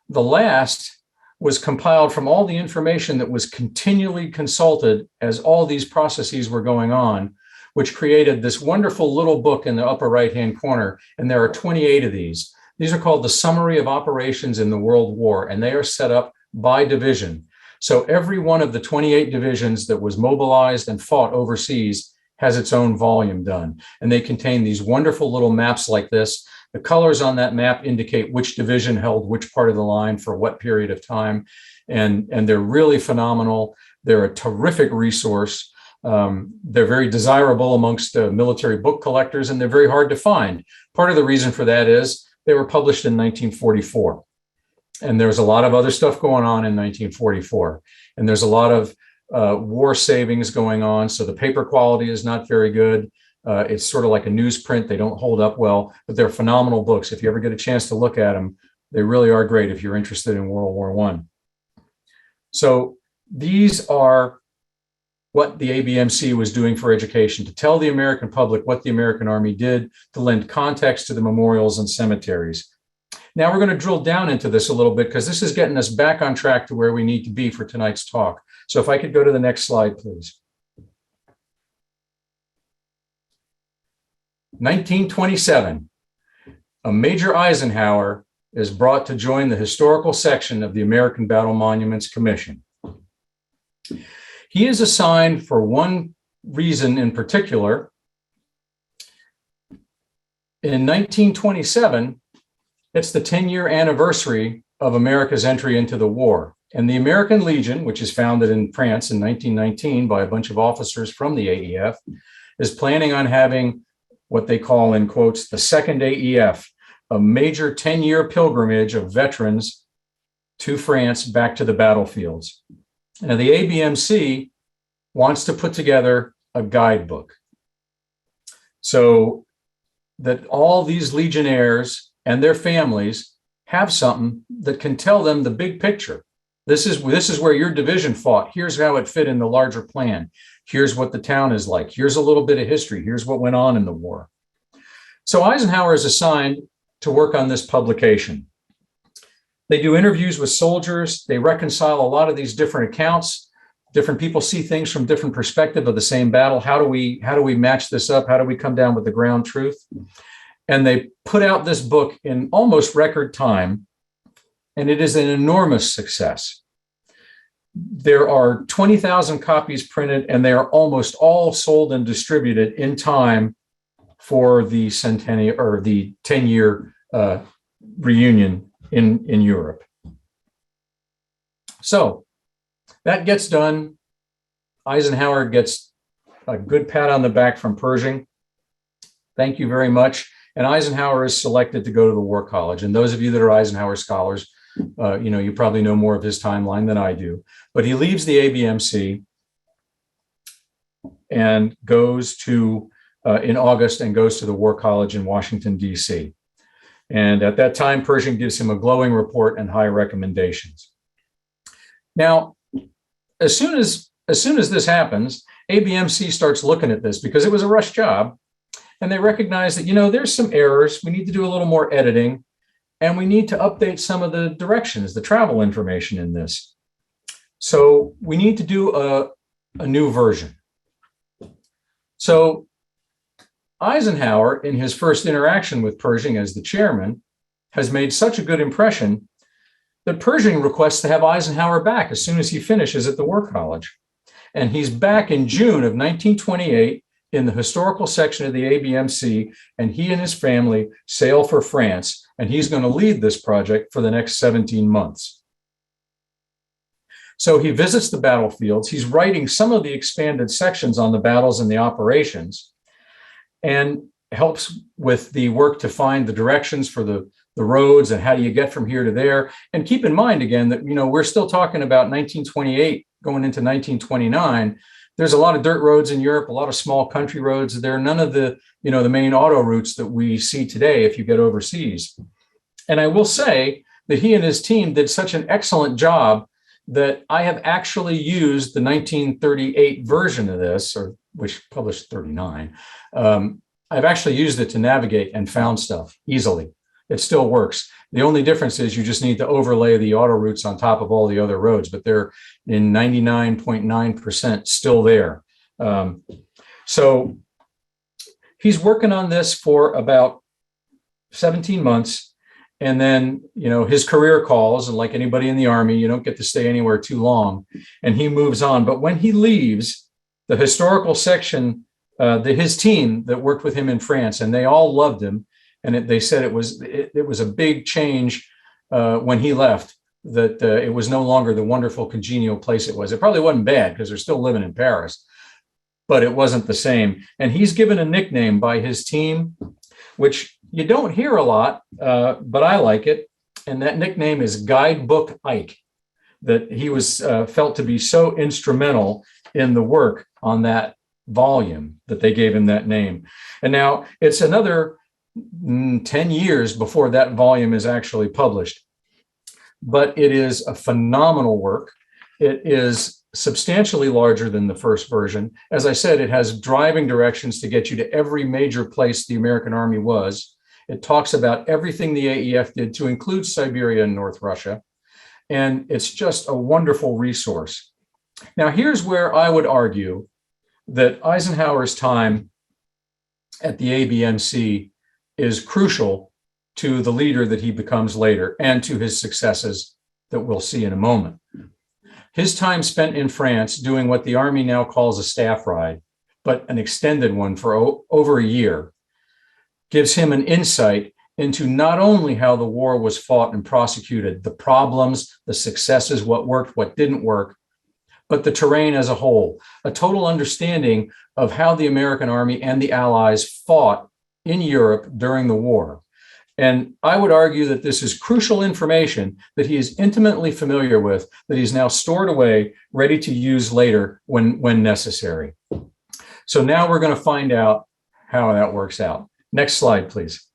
[SPEAKER 2] the last was compiled from all the information that was continually consulted as all these processes were going on, which created this wonderful little book in the upper right-hand corner. And there are 28 of these. These are called the Summary of Operations in the World War, and they are set up by division. So every one of the 28 divisions that was mobilized and fought overseas has its own volume done. And they contain these wonderful little maps like this. The colors on that map indicate which division held which part of the line for what period of time. And they're really phenomenal. They're a terrific resource. They're very desirable amongst military book collectors, and they're very hard to find. Part of the reason for that is they were published in 1944. And there's a lot of other stuff going on in 1944. And there's a lot of war savings going on. So the paper quality is not very good. It's sort of like a newsprint. They don't hold up well, but they're phenomenal books. If you ever get a chance to look at them, they really are great if you're interested in World War I. So these are what the ABMC was doing for education, to tell the American public what the American Army did, to lend context to the memorials and cemeteries. Now we're going to drill down into this a little bit, because this is getting us back on track to where we need to be for tonight's talk. So if I could go to the next slide, please. 1927, a Major Eisenhower is brought to join the historical section of the American Battle Monuments Commission. He is assigned for one reason in particular. In 1927, it's the 10-year anniversary of America's entry into the war. And the American Legion, which is founded in France in 1919 by a bunch of officers from the AEF, is planning on having what they call, in quotes, the second AEF, a major 10-year pilgrimage of veterans to France back to the battlefields. Now, the ABMC wants to put together a guidebook so that all these legionnaires and their families have something that can tell them the big picture. This is where your division fought. Here's how it fit in the larger plan. Here's what the town is like. Here's a little bit of history. Here's what went on in the war. So Eisenhower is assigned to work on this publication. They do interviews with soldiers. They reconcile a lot of these different accounts. Different people see things from different perspectives of the same battle. How do we match this up? How do we come down with the ground truth? And they put out this book in almost record time, and it is an enormous success. There are 20,000 copies printed, and they are almost all sold and distributed in time for the centennial or the 10-year reunion in Europe. So that gets done. Eisenhower gets a good pat on the back from Pershing. Thank you very much. And Eisenhower is selected to go to the War College. And those of you that are Eisenhower scholars, you probably know more of his timeline than I do. But he leaves the ABMC and goes to, in August, and goes to the War College in Washington, D.C. And at that time, Pershing gives him a glowing report and high recommendations. Now, as soon as this happens, ABMC starts looking at this because it was a rush job. And they recognize that, there's some errors. We need to do a little more editing. And we need to update some of the directions, the travel information in this. So we need to do a new version. So Eisenhower, in his first interaction with Pershing as the chairman, has made such a good impression that Pershing requests to have Eisenhower back as soon as he finishes at the War College. And he's back in June of 1928 in the historical section of the ABMC, and he and his family sail for France, and he's going to lead this project for the next 17 months. So he visits the battlefields. He's writing some of the expanded sections on the battles and the operations, and helps with the work to find the directions for the roads and how do you get from here to there. And keep in mind, again, that, we're still talking about 1928 going into 1929. There's a lot of dirt roads in Europe, a lot of small country roads. There are none of the, the main auto routes that we see today if you get overseas. And I will say that he and his team did such an excellent job that I have actually used the 1938 version of this, or which published 39. I've actually used it to navigate and found stuff easily. It still works. The only difference is you just need to overlay the auto routes on top of all the other roads, but they're in 99.9% still there. So he's working on this for about 17 months. And then, his career calls, and like anybody in the Army, you don't get to stay anywhere too long, and he moves on. But when he leaves, the historical section, his team that worked with him in France, and they all loved him. And they said it was a big change when he left, that it was no longer the wonderful, congenial place it was. It probably wasn't bad because they're still living in Paris, but it wasn't the same. And he's given a nickname by his team, which you don't hear a lot, but I like it. And that nickname is Guidebook Ike, that he was felt to be so instrumental in the work on that volume that they gave him that name. And now it's another 10 years before that volume is actually published. But it is a phenomenal work. It is substantially larger than the first version. As I said, it has driving directions to get you to every major place the American Army was. It talks about everything the AEF did, to include Siberia and North Russia. And it's just a wonderful resource. Now, here's where I would argue that Eisenhower's time at the ABMC is crucial to the leader that he becomes later and to his successes that we'll see in a moment. His time spent in France doing what the Army now calls a staff ride, but an extended one for over a year, gives him an insight into not only how the war was fought and prosecuted, the problems, the successes, what worked, what didn't work, but the terrain as a whole, a total understanding of how the American Army and the Allies fought in Europe during the war. And I would argue that this is crucial information that he is intimately familiar with, that he's now stored away, ready to use later when necessary. So now we're going to find out how that works out. Next slide, please.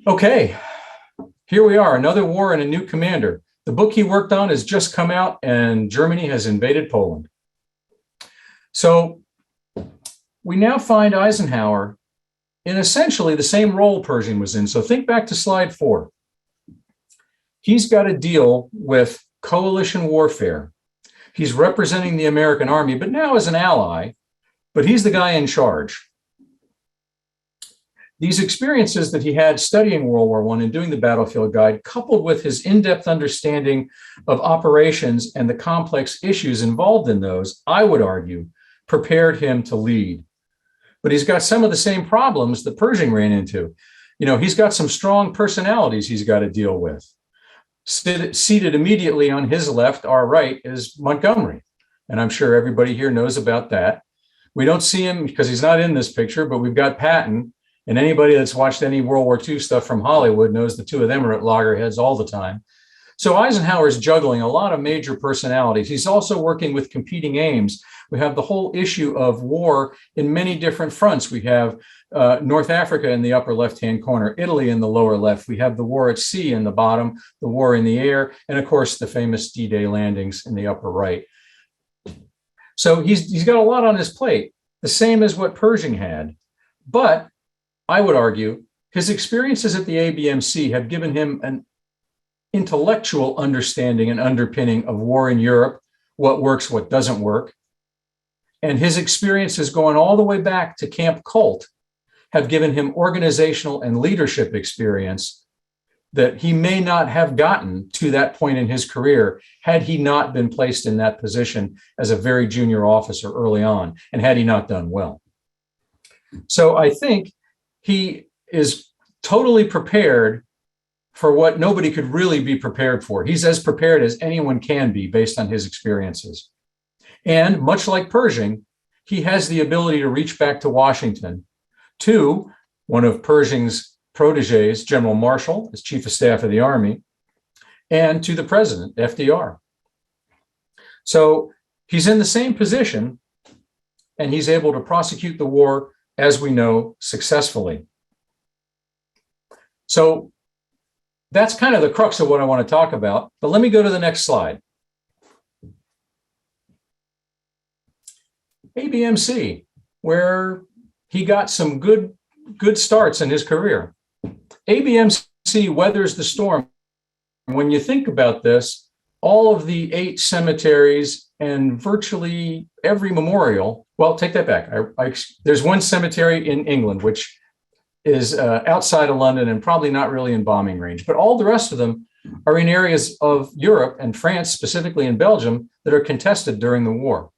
[SPEAKER 2] Okay, here we are, another war and a new commander. The book he worked on has just come out and Germany has invaded Poland. So we now find Eisenhower in essentially the same role Pershing was in. So think back to slide 4. He's got to deal with coalition warfare. He's representing the American army, but now as an ally, but he's the guy in charge. These experiences that he had studying World War I and doing the battlefield guide, coupled with his in-depth understanding of operations and the complex issues involved in those, I would argue, prepared him to lead. But he's got some of the same problems that Pershing ran into. You know, he's got some strong personalities he's got to deal with. Seated immediately on his left, our right, is Montgomery. And I'm sure everybody here knows about that. We don't see him because he's not in this picture, but we've got Patton. And anybody that's watched any World War II stuff from Hollywood knows the two of them are at loggerheads all the time. So Eisenhower's juggling a lot of major personalities. He's also working with competing aims. We have the whole issue of war in many different fronts. We have North Africa in the upper left-hand corner, Italy in the lower left. We have the war at sea in the bottom, the war in the air, and of course, the famous D-Day landings in the upper right. So he's got a lot on his plate, the same as what Pershing had. But I would argue his experiences at the ABMC have given him an intellectual understanding and underpinning of war in Europe, what works, what doesn't work. And his experiences going all the way back to Camp Colt have given him organizational and leadership experience that he may not have gotten to that point in his career had he not been placed in that position as a very junior officer early on, and had he not done well. So I think he is totally prepared for what nobody could really be prepared for. He's as prepared as anyone can be based on his experiences. And much like Pershing, he has the ability to reach back to Washington, to one of Pershing's proteges, General Marshall, as Chief of Staff of the Army, and to the President, FDR. So he's in the same position, and he's able to prosecute the war, as we know, successfully. So that's kind of the crux of what I want to talk about, but let me go to the next slide. ABMC, where he got some good starts in his career. ABMC weathers the storm. When you think about this, all of the 8 cemeteries and virtually every memorial, well, take that back. There's one cemetery in England, which is outside of London and probably not really in bombing range, but all the rest of them are in areas of Europe and France, specifically in Belgium, that are contested during the war.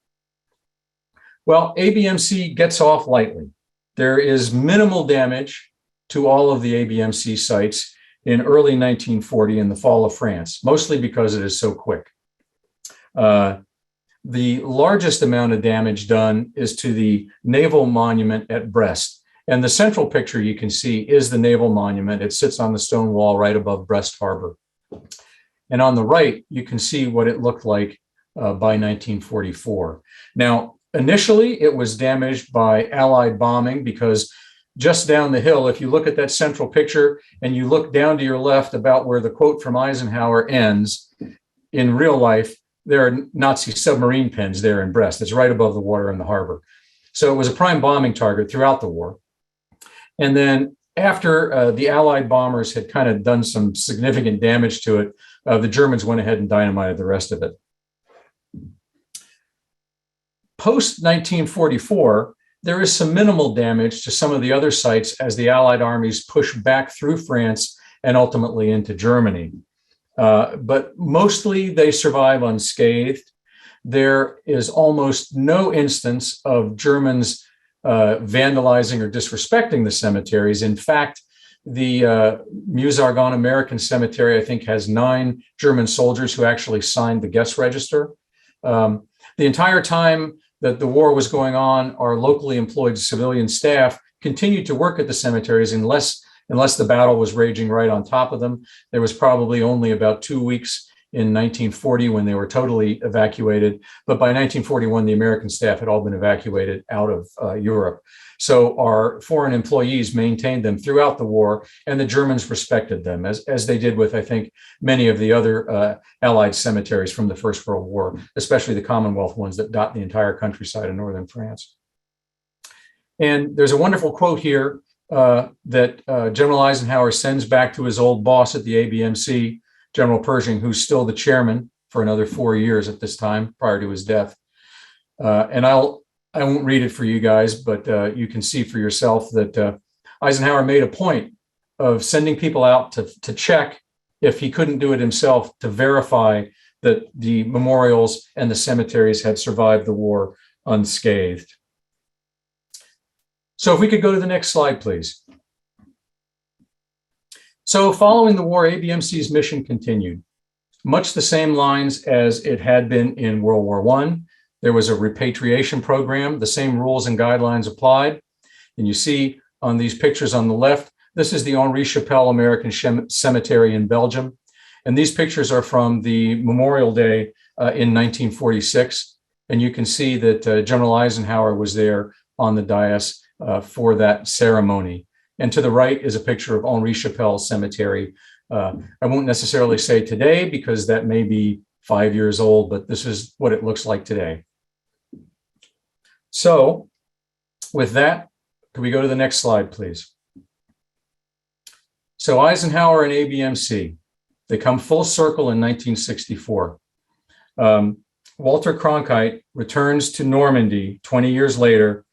[SPEAKER 2] Well, ABMC gets off lightly. There is minimal damage to all of the ABMC sites in early 1940 in the fall of France, mostly because it is so quick. The largest amount of damage done is to the naval monument at Brest. And the central picture you can see is the naval monument. It sits on the stone wall right above Brest Harbor. And on the right, you can see what it looked like by 1944. Now, initially, it was damaged by Allied bombing because just down the hill, if you look at that central picture and you look down to your left about where the quote from Eisenhower ends, in real life, there are Nazi submarine pens there in Brest. It's right above the water in the harbor. So it was a prime bombing target throughout the war. And then after the Allied bombers had kind of done some significant damage to it, the Germans went ahead and dynamited the rest of it. Post-1944, there is some minimal damage to some of the other sites as the Allied armies push back through France and ultimately into Germany. But mostly they survive unscathed. There is almost no instance of Germans vandalizing or disrespecting the cemeteries. In fact, the Meuse-Argonne American Cemetery, I think, has 9 German soldiers who actually signed the guest register. The entire time that the war was going on, our locally employed civilian staff continued to work at the cemeteries unless the battle was raging right on top of them. There was probably only about 2 weeks in 1940 when they were totally evacuated. But by 1941, the American staff had all been evacuated out of Europe. So our foreign employees maintained them throughout the war, and the Germans respected them, as they did with, I think, many of the other Allied cemeteries from the First World War, especially the Commonwealth ones that dot the entire countryside of northern France. And there's a wonderful quote here that General Eisenhower sends back to his old boss at the ABMC, General Pershing, who's still the chairman for another 4 years at this time prior to his death. And I won't read it for you guys, but you can see for yourself that Eisenhower made a point of sending people out to check, if he couldn't do it himself, to verify that the memorials and the cemeteries had survived the war unscathed. So if we could go to the next slide, please. So following the war, ABMC's mission continued, much the same lines as it had been in World War I. There was a repatriation program. The same rules and guidelines applied. And you see on these pictures on the left, this is the Henri Chapelle American Cemetery in Belgium. And these pictures are from the Memorial Day in 1946. And you can see that General Eisenhower was there on the dais for that ceremony. And to the right is a picture of Henri Chapelle Cemetery. I won't necessarily say today because that may be 5 years old, but this is what it looks like today. So with that, can we go to the next slide, please? So Eisenhower and ABMC, they come full circle in 1964. Walter Cronkite returns to Normandy 20 years later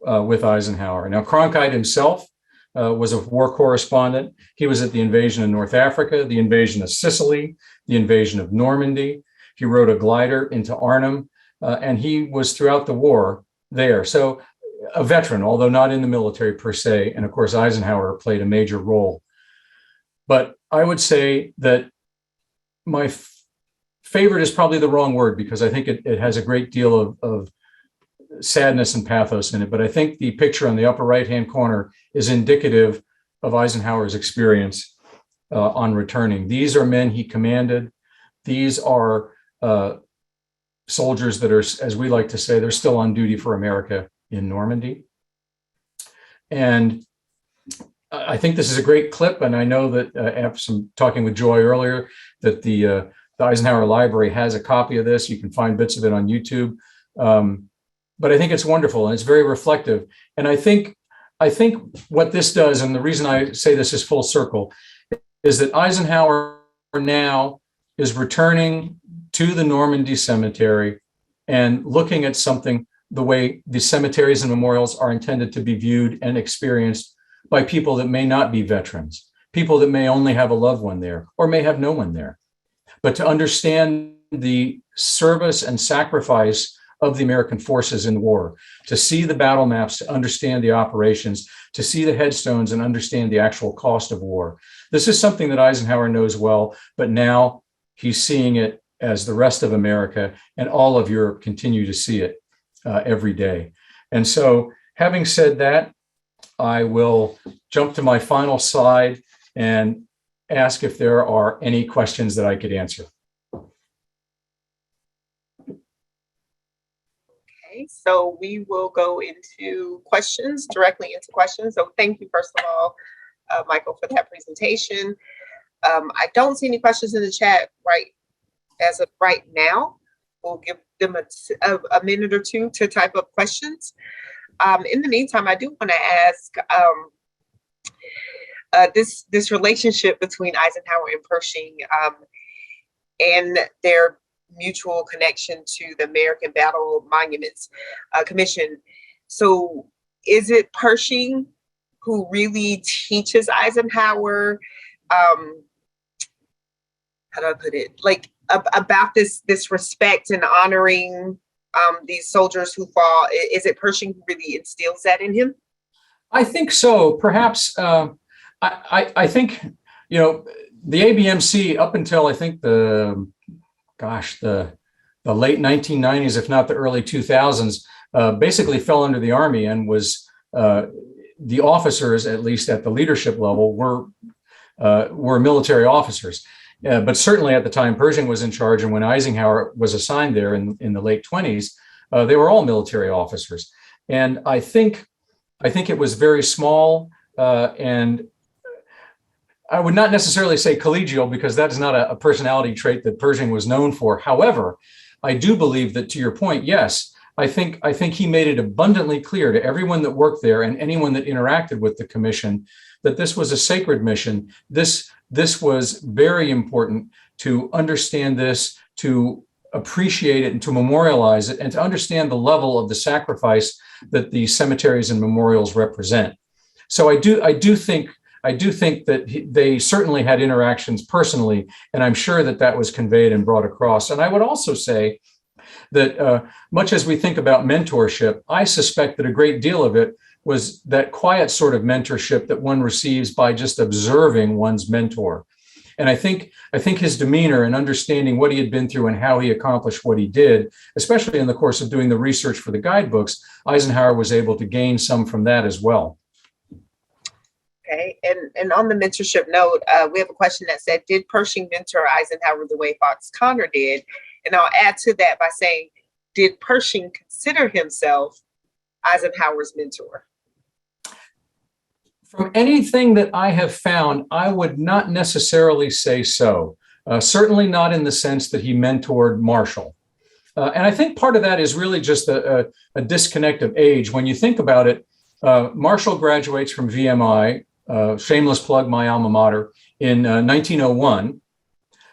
[SPEAKER 2] with Eisenhower. Now, Cronkite himself was a war correspondent. He was at the invasion of North Africa, the invasion of Sicily, the invasion of Normandy. He rode a glider into Arnhem, and he was throughout the war there. So a veteran, although not in the military per se. And of course, Eisenhower played a major role. But I would say that my favorite is probably the wrong word, because I think it has a great deal of sadness and pathos in it. But I think the picture on the upper right-hand corner is indicative of Eisenhower's experience on returning. These are men he commanded. These are soldiers that are, as we like to say, they're still on duty for America in Normandy. And I think this is a great clip. And I know that after some talking with Joy earlier, that the Eisenhower Library has a copy of this. You can find bits of it on YouTube. But I think it's wonderful and it's very reflective. And I think what this does, and the reason I say this is full circle, is that Eisenhower now is returning to the Normandy Cemetery and looking at something the way the cemeteries and memorials are intended to be viewed and experienced by people that may not be veterans, people that may only have a loved one there or may have no one there. But to understand the service and sacrifice of the American forces in the war, to see the battle maps, to understand the operations, to see the headstones and understand the actual cost of war. This is something that Eisenhower knows well, but now he's seeing it as the rest of America and all of Europe continue to see it every day. And so having said that, I will jump to my final slide and ask if there are any questions that I could answer.
[SPEAKER 1] So we will go into questions, directly into questions. So thank you, first of all, Michael, for that presentation. I don't see any questions in the chat as of right now. We'll give them a minute or two to type up questions. In the meantime, I do want to ask this relationship between Eisenhower and Pershing and their mutual connection to the American Battle Monuments Commission. So is it Pershing who really teaches Eisenhower, how do I put it, like about this respect and honoring these soldiers who fall? Is it Pershing who really instills that in him?
[SPEAKER 2] I think so. Perhaps I think, the ABMC up until I think the late 1990s, if not the early 2000s, basically fell under the Army and was the officers, at least at the leadership level, were military officers. but certainly at the time Pershing was in charge, and when Eisenhower was assigned there in the late 20s, they were all military officers. And I think it was very small, and I would not necessarily say collegial, because that's not a personality trait that Pershing was known for. However, I do believe that, to your point, yes, I think he made it abundantly clear to everyone that worked there and anyone that interacted with the commission that this was a sacred mission. This was very important to understand this, to appreciate it, and to memorialize it, and to understand the level of the sacrifice that the cemeteries and memorials represent. So I do think that they certainly had interactions personally, and I'm sure that was conveyed and brought across. And I would also say that much as we think about mentorship, I suspect that a great deal of it was that quiet sort of mentorship that one receives by just observing one's mentor. And I think his demeanor and understanding what he had been through and how he accomplished what he did, especially in the course of doing the research for the guidebooks, Eisenhower was able to gain some from that as well.
[SPEAKER 1] Okay, and on the mentorship note, we have a question that said, did Pershing mentor Eisenhower the way Fox Connor did? And I'll add to that by saying, did Pershing consider himself Eisenhower's mentor?
[SPEAKER 2] From anything that I have found, I would not necessarily say so. Certainly not in the sense that he mentored Marshall. And I think part of that is really just a disconnect of age. When you think about it, Marshall graduates from VMI, shameless plug, my alma mater, in 1901.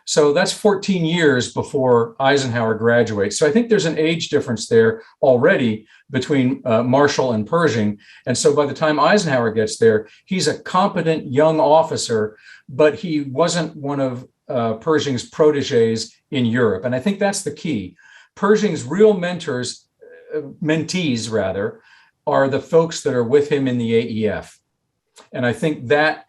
[SPEAKER 2] So that's 14 years before Eisenhower graduates. So I think there's an age difference there already between Marshall and Pershing. And so by the time Eisenhower gets there, he's a competent young officer, but he wasn't one of Pershing's proteges in Europe. And I think that's the key. Pershing's real mentees rather, are the folks that are with him in the AEF. And I think that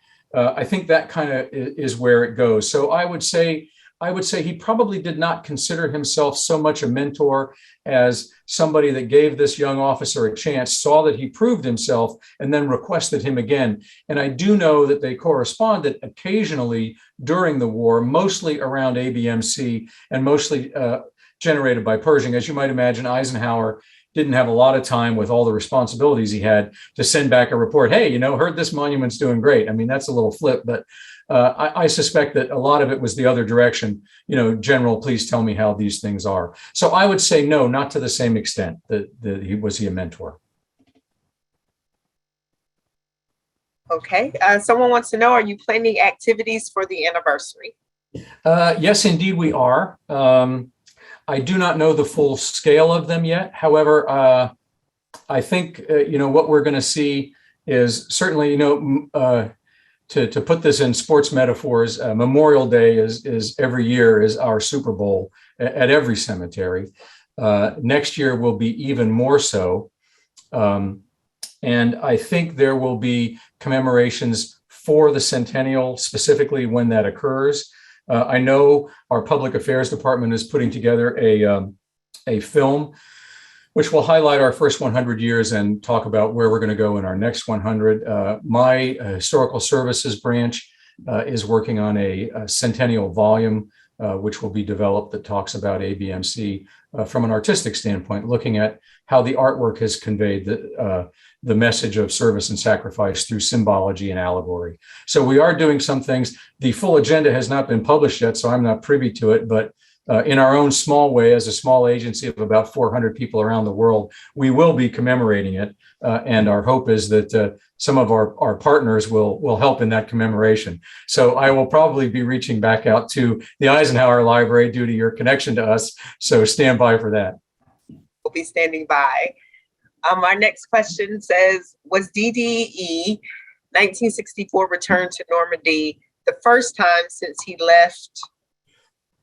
[SPEAKER 2] kind of is where it goes. So I would say he probably did not consider himself so much a mentor as somebody that gave this young officer a chance, saw that he proved himself, and then requested him again. And I do know that they corresponded occasionally during the war, mostly around ABMC and mostly generated by Pershing. As you might imagine, Eisenhower didn't have a lot of time with all the responsibilities he had to send back a report. Hey, heard this monument's doing great. I mean, that's a little flip, but I suspect that a lot of it was the other direction. General, please tell me how these things are. So I would say no, not to the same extent that he was a mentor.
[SPEAKER 1] Okay. Someone wants to know, are you planning activities for the anniversary?
[SPEAKER 2] Yes, indeed we are. I do not know the full scale of them yet. However, I think, what we're going to see is certainly, to put this in sports metaphors, Memorial Day is every year is our Super Bowl at every cemetery. Next year will be even more so. And I think there will be commemorations for the centennial, specifically when that occurs. I know our public affairs department is putting together a film which will highlight our first 100 years and talk about where we're going to go in our next 100. My historical services branch is working on a centennial volume, which will be developed, that talks about ABMC from an artistic standpoint, looking at how the artwork has conveyed the message of service and sacrifice through symbology and allegory. So we are doing some things. The full agenda has not been published yet, so I'm not privy to it, but in our own small way, as a small agency of about 400 people around the world, we will be commemorating it. And our hope is that some of our partners will help in that commemoration. So I will probably be reaching back out to the Eisenhower Library due to your connection to us. So stand by for that.
[SPEAKER 1] We'll be standing by. Our next question says, was DDE 1964 return to Normandy the first time since he left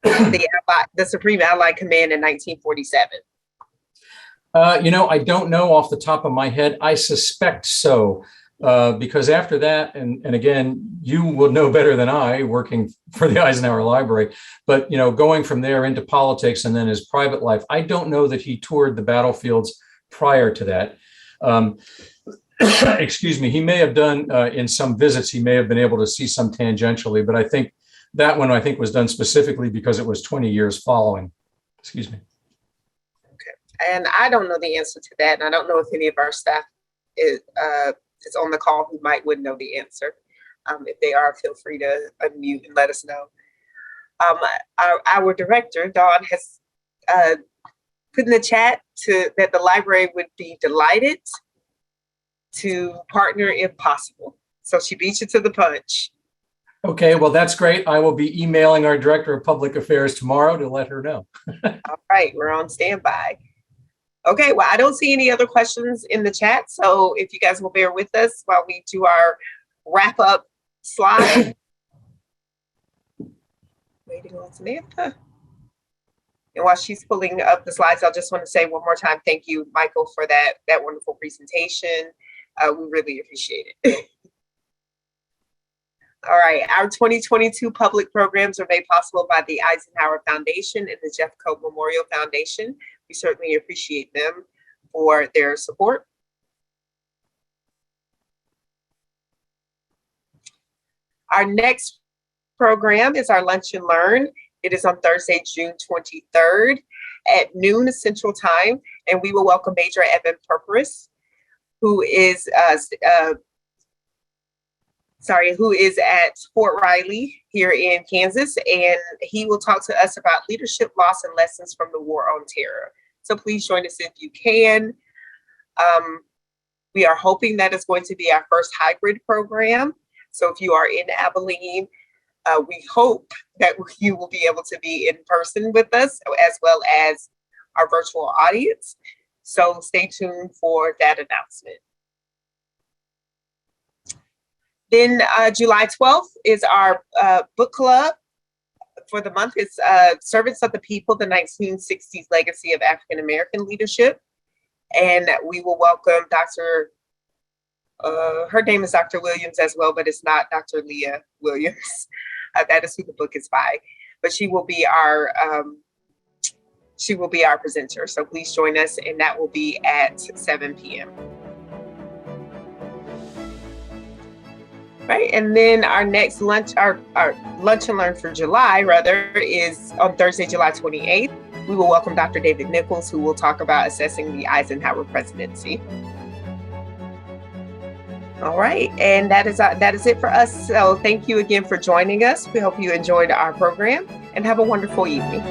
[SPEAKER 1] the Supreme Allied Command in 1947?
[SPEAKER 2] I don't know off the top of my head. I suspect so, because after that, and again, you will know better than I, working for the Eisenhower Library, but going from there into politics and then his private life, I don't know that he toured the battlefields prior to that. Excuse me, he may have done in some visits, he may have been able to see some tangentially, but I think that one I think was done specifically because it was 20 years following. Excuse me.
[SPEAKER 1] And I don't know the answer to that. And I don't know if any of our staff is on the call who would know the answer. If they are, feel free to unmute and let us know. Our director, Dawn, has put in the chat that the library would be delighted to partner if possible. So she beat you to the punch.
[SPEAKER 2] Okay, well, that's great. I will be emailing our Director of Public Affairs tomorrow to let her know.
[SPEAKER 1] All right, we're on standby. Okay, well, I don't see any other questions in the chat. So if you guys will bear with us while we do our wrap up slide. Waiting on Samantha. And while she's pulling up the slides, I just want to say one more time, thank you, Michael, for that wonderful presentation. We really appreciate it. All right, our 2022 public programs are made possible by the Eisenhower Foundation and the Bellacourt Memorial Foundation. We certainly appreciate them for their support. Our next program is our Lunch and Learn. It is on Thursday, June 23rd at noon Central Time, and we will welcome Major Evan Purpose, who is at Fort Riley here in Kansas, and he will talk to us about leadership loss and lessons from the War on Terror. So please join us if you can. We are hoping that it's going to be our first hybrid program. So if you are in Abilene, we hope that you will be able to be in person with us as well as our virtual audience. So stay tuned for that announcement. Then July 12th is our book club for the month. It's Servants of the People, the 1960s Legacy of African American Leadership. And we will welcome her name is Dr. Williams as well, but it's not Dr. Leah Williams. That is who the book is by. But she will be our presenter. So please join us, and that will be at 7 p.m. Right, and then our next lunch, our lunch and learn for July, is on Thursday, July 28th. We will welcome Dr. David Nichols, who will talk about assessing the Eisenhower presidency. All right, and that is it for us. So thank you again for joining us. We hope you enjoyed our program and have a wonderful evening.